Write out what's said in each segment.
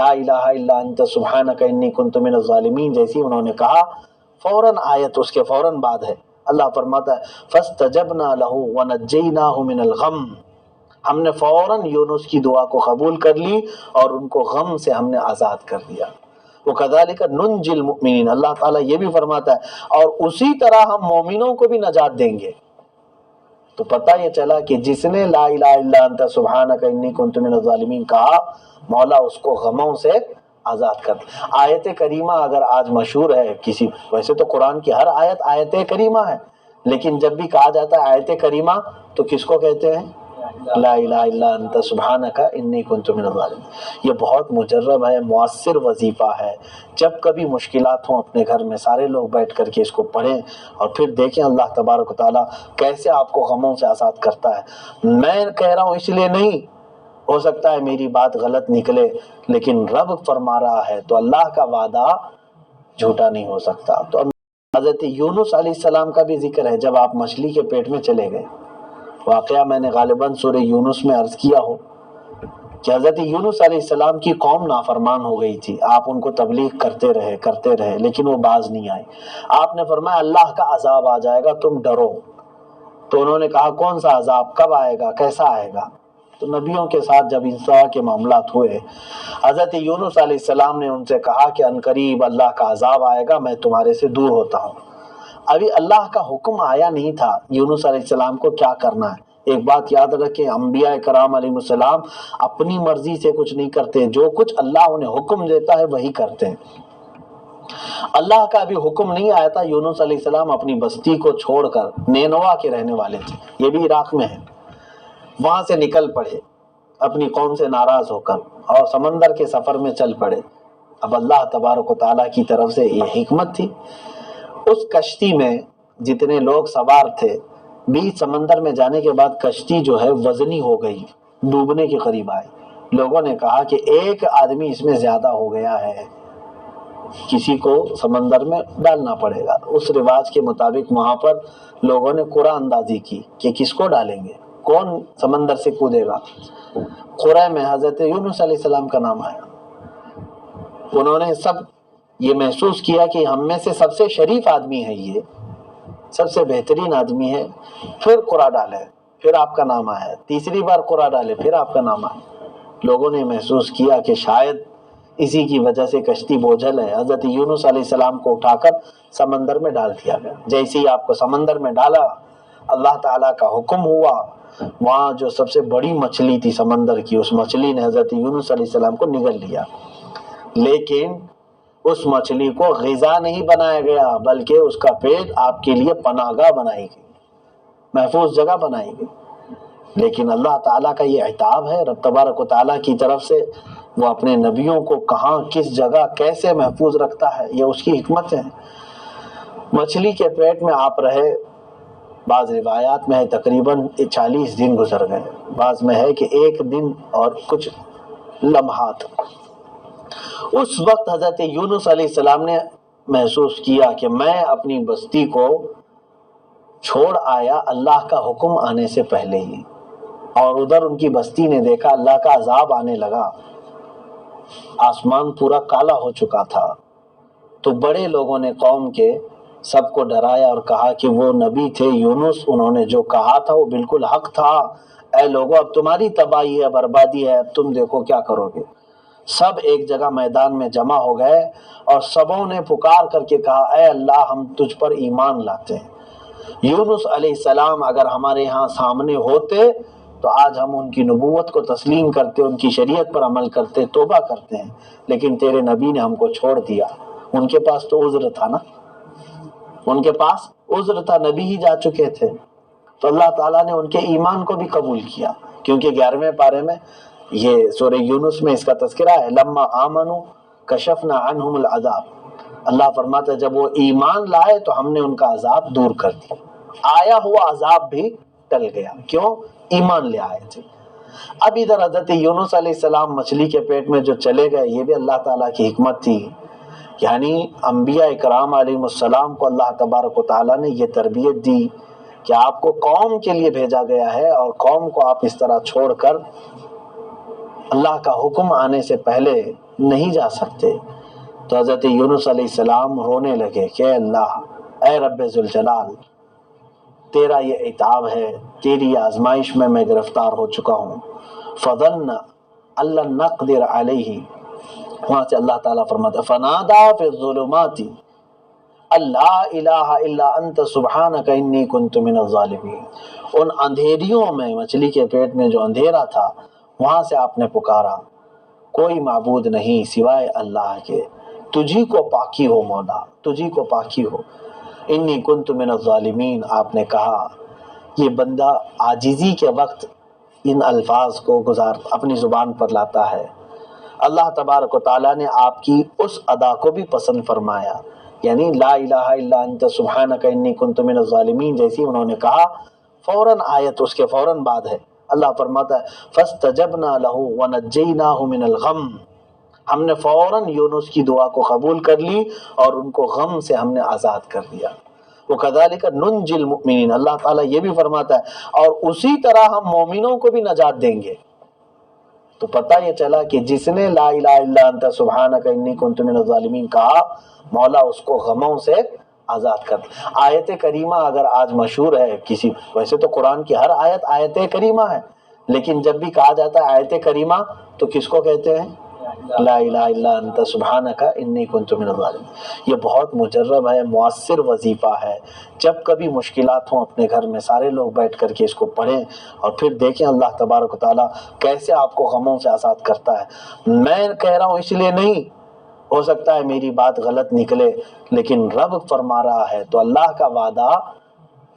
لا الہ الا انت سبحانک انی کنت من الظالمین جیسی انہوں نے کہا، فوراً آیت اس کے فوراً بعد ہے، اللہ فرماتا ہے فاستجبنا له ونجیناہ من الغم، ہم نے فوراً یونس کی دعا کو قبول کر لی اور ان کو غم سے ہم نے آزاد کر دیا۔ وَكَذَلِكَ نُنْجِي الْمُؤْمِنِينَ، اللہ تعالیٰ یہ بھی فرماتا ہے اور اسی طرح ہم مومنوں کو بھی نجات دیں گے۔ تو پتہ یہ چلا کہ جس نے لا الہ الا انت سبحانک انی کنت من الظالمین کہا، مولا اس کو غموں سے آزاد کر۔ آیت کریمہ اگر آج مشہور ہے کسی، ویسے تو قرآن کی ہر آیت آیت کریمہ ہے، لیکن جب بھی کہا جاتا ہے آیت کریمہ تو کس کو کہتے ہیں؟ لا الہ الا انت سبحانک انی کنت من الظالمین۔ یہ بہت مجرب ہے، مؤثر وظیفہ ہے۔ جب کبھی مشکلات ہوں اپنے گھر میں سارے لوگ بیٹھ کر کے اس کو پڑھیں اور پھر دیکھیں اللہ تبارک و تعالیٰ کیسے آپ کو غموں سے آزاد کرتا ہے۔ میں کہہ رہا ہوں اس لیے نہیں، ہو سکتا ہے میری بات غلط نکلے، لیکن رب فرما رہا ہے تو اللہ کا وعدہ جھوٹا نہیں ہو سکتا۔ تو حضرت یونس علیہ السلام کا بھی ذکر ہے جب آپ مچھلی کے پیٹ میں چلے گئے۔ واقعہ میں نے غالباً سورہ یونس میں عرض کیا ہو کہ حضرت یونس علیہ السلام کی قوم نافرمان ہو گئی تھی، آپ ان کو تبلیغ کرتے رہے لیکن وہ باز نہیں آئے۔ آپ نے فرمایا اللہ کا عذاب آ جائے گا، تم ڈرو۔ تو انہوں نے کہا کون سا عذاب، کب آئے گا، کیسا آئے گا؟ تو نبیوں کے ساتھ جب اس طرح کے معاملات ہوئے، حضرت یونس علیہ السلام نے ان سے کہا کہ عنقریب اللہ کا عذاب آئے گا، میں تمہارے سے دور ہوتا ہوں۔ ابھی اللہ کا حکم آیا نہیں تھا یونس علیہ السلام کو کیا کرنا ہے۔ ایک بات یاد رکھیں، انبیاء کرام علیہ السلام اپنی مرضی سے کچھ نہیں کرتے، جو کچھ اللہ انہیں حکم دیتا ہے وہی کرتے ہیں۔ اللہ کا ابھی حکم نہیں آیا تھا، یونس علیہ السلام اپنی بستی کو چھوڑ کر، نینوا کے رہنے والے تھے، یہ بھی عراق میں ہے، وہاں سے نکل پڑے اپنی قوم سے ناراض ہو کر اور سمندر کے سفر میں چل پڑے۔ اب اللہ تبارک و تعالیٰ کی طرف سے یہ حکمت تھی، اس کشتی میں جتنے لوگ سوار تھے، بیچ سمندر میں جانے کے بعد کشتی جو ہے وزنی ہو گئی، ڈوبنے کے قریب آئی۔ لوگوں نے کہا کہ ایک آدمی اس میں زیادہ ہو گیا ہے، کسی کو سمندر میں ڈالنا پڑے گا۔ اس رواج کے مطابق وہاں پر لوگوں نے قرعہ اندازی کی کہ کس کو ڈالیں گے، کون سمندر سے کودے گا۔ قرعہ میں حضرت یونس علیہ السلام کا نام آیا۔ انہوں نے سب یہ محسوس کیا کہ ہم میں سے سب سے شریف آدمی ہے، یہ سب سے بہترین آدمی ہے، پھر قرعہ ڈالے، پھر آپ کا نام آیا، تیسری بار قرعہ ڈالے، پھر آپ کا نام آیا۔ لوگوں نے محسوس کیا کہ شاید اسی کی وجہ سے کشتی بوجھل ہے۔ حضرت یونس علیہ السلام کو اٹھا کر سمندر میں ڈال دیا گیا۔ جیسے ہی آپ کو سمندر میں ڈالا، اللہ تعالیٰ کا حکم ہوا، وہاں جو سب سے بڑی مچھلی تھی سمندر کی، اس مچھلی نے حضرت یونس علیہ السلام کو نگل لیا، لیکن اس مچھلی کو غذا نہیں بنایا گیا، بلکہ اس کا پیٹ آپ کے لیے پناہ گاہ بنائی گئی، محفوظ جگہ بنائی گئی۔ لیکن اللہ تعالیٰ کا یہ عتاب ہے، رب تبارک و تعالیٰ کی طرف سے، وہ اپنے نبیوں کو کہاں کس جگہ کیسے محفوظ رکھتا ہے، یہ اس کی حکمت ہے۔ مچھلی کے پیٹ میں آپ رہے، بعض روایات میں ہے تقریباً 40 دن گزر گئے، بعض میں ہے کہ 1 دن اور کچھ لمحات۔ اس وقت حضرت یونس علیہ السلام نے محسوس کیا کہ میں اپنی بستی کو چھوڑ آیا اللہ کا حکم آنے سے پہلے ہی، اور ادھر ان کی بستی نے دیکھا اللہ کا عذاب آنے لگا، آسمان پورا کالا ہو چکا تھا۔ تو بڑے لوگوں نے قوم کے سب کو ڈرایا اور کہا کہ وہ نبی تھے یونس، انہوں نے جو کہا تھا وہ بالکل حق تھا، اے لوگو اب تمہاری تباہی ہے، بربادی ہے، اب تم دیکھو کیا کرو گے۔ سب ایک جگہ میدان میں جمع ہو گئے اور سبوں نے پکار کر کے کہا اے اللہ ہم تجھ پر ایمان لاتے ہیں، یونس علیہ السلام اگر ہمارے ہاں سامنے ہوتے تو آج ہم ان کی نبوت کو تسلیم کرتے، ان کی شریعت پر عمل کرتے، توبہ کرتے ہیں، لیکن تیرے نبی نے ہم کو چھوڑ دیا۔ ان کے پاس تو عذر تھا نا، ان کے پاس عذر تھا، نبی ہی جا چکے تھے۔ تو اللہ تعالیٰ نے ان کے ایمان کو بھی قبول کیا، کیونکہ 11ویں پارے میں یہ سورہ یونس میں اس کا تذکرہ ہے، لما آمنوا کشفنا عنہم العذاب۔ اللہ فرماتا ہے جب وہ ایمان لائے تو ہم نے ان کا عذاب دور کر دیا، آیا ہوا عذاب بھی ٹل گیا، کیوں؟ ایمان لے آئے تھے۔ اب ادھر حضرت یونس علیہ السلام مچھلی کے پیٹ میں جو چلے گئے، یہ بھی اللہ تعالیٰ کی حکمت تھی، یعنی انبیاء کرام علیہ السلام کو اللہ تبارک و تعالیٰ نے یہ تربیت دی کہ آپ کو قوم کے لیے بھیجا گیا ہے، اور قوم کو آپ اس طرح چھوڑ کر اللہ کا حکم آنے سے پہلے نہیں جا سکتے۔ تو حضرت یونس علیہ السلام رونے لگے کہ اے اللہ، اے رب ذوالجلال، تیرا یہ عتاب ہے، تیری آزمائش میں گرفتار ہو چکا ہوں۔ فظن اللہ نقدر علیہ، وہاں سے اللہ تعالیٰ فرماتا فنادا فی الظلمات اللہ الہ الا انت سبحانک انی کنت من الظالمین، ان اندھیریوں میں، مچھلی کے پیٹ میں جو اندھیرا تھا، وہاں سے آپ نے پکارا کوئی معبود نہیں سوائے اللہ کے، تجھی کو پاکی ہو مولا، تجھی کو پاکی ہو، انی کنت من الظالمین۔ آپ نے کہا یہ بندہ عاجزی کے وقت ان الفاظ کو اپنی زبان پر لاتا ہے۔ اللہ تبارک و تعالیٰ نے آپ کی اس ادا کو بھی پسند فرمایا، یعنی لا الہ الا انت سبحانک انی کنت من الظالمین جیسی انہوں نے کہا، فوراً آیت اس کے فوراً بعد ہے۔ اللہ فرماتا ہے فاستجبنا له ونجیناہ من الغم، ہم نے فوراً یونس کی دعا کو قبول کر لی اور ان کو غم سے ہم نے آزاد کر دیا۔ وَكَذَلِكَ نُنْجِي الْمُؤْمِنِينَ، اللہ تعالیٰ یہ بھی فرماتا ہے اور اسی طرح ہم مومنوں کو بھی نجات دیں گے۔ تو پتہ یہ چلا کہ جس نے لا الہ الا انت سبحانک انی کنت من الظالمین کہا، مولا اس کو غموں سے آزاد کر۔ آیت کریمہ اگر آج مشہور ہے کسی، ویسے تو قرآن کی ہر آیت آیت کریمہ ہے، لیکن جب بھی کہا جاتا ہے آیت کریمہ تو کس کو کہتے ہیں؟ لا الہ الا انت سبحانک انی کنت من الظالمین۔ یہ بہت مجرب ہے، مؤثر وظیفہ ہے۔ جب کبھی مشکلات ہوں اپنے گھر میں سارے لوگ بیٹھ کر کے اس کو پڑھیں اور پھر دیکھیں اللہ تبارک و تعالیٰ کیسے آپ کو غموں سے آزاد کرتا ہے۔ میں کہہ رہا ہوں اس لیے نہیں، ہو سکتا ہے میری بات غلط نکلے، لیکن رب فرما رہا ہے تو اللہ کا وعدہ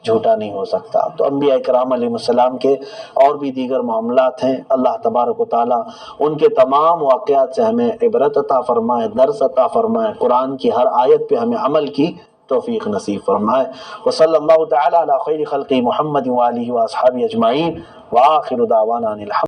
جھوٹا نہیں ہو سکتا۔ تو انبیاء کرام علیہ السلام کے اور بھی دیگر معاملات ہیں، اللہ تبارک و تعالیٰ ان کے تمام واقعات سے ہمیں عبرت عطا فرمائے، درس عطا فرمائے، قرآن کی ہر آیت پہ ہمیں عمل کی توفیق نصیب فرمائے۔ وصلی اللہ تعالیٰ علی خیر خلقہ محمد وآلہ واصحابہ اجمعین، وآخر دعوانا الحمد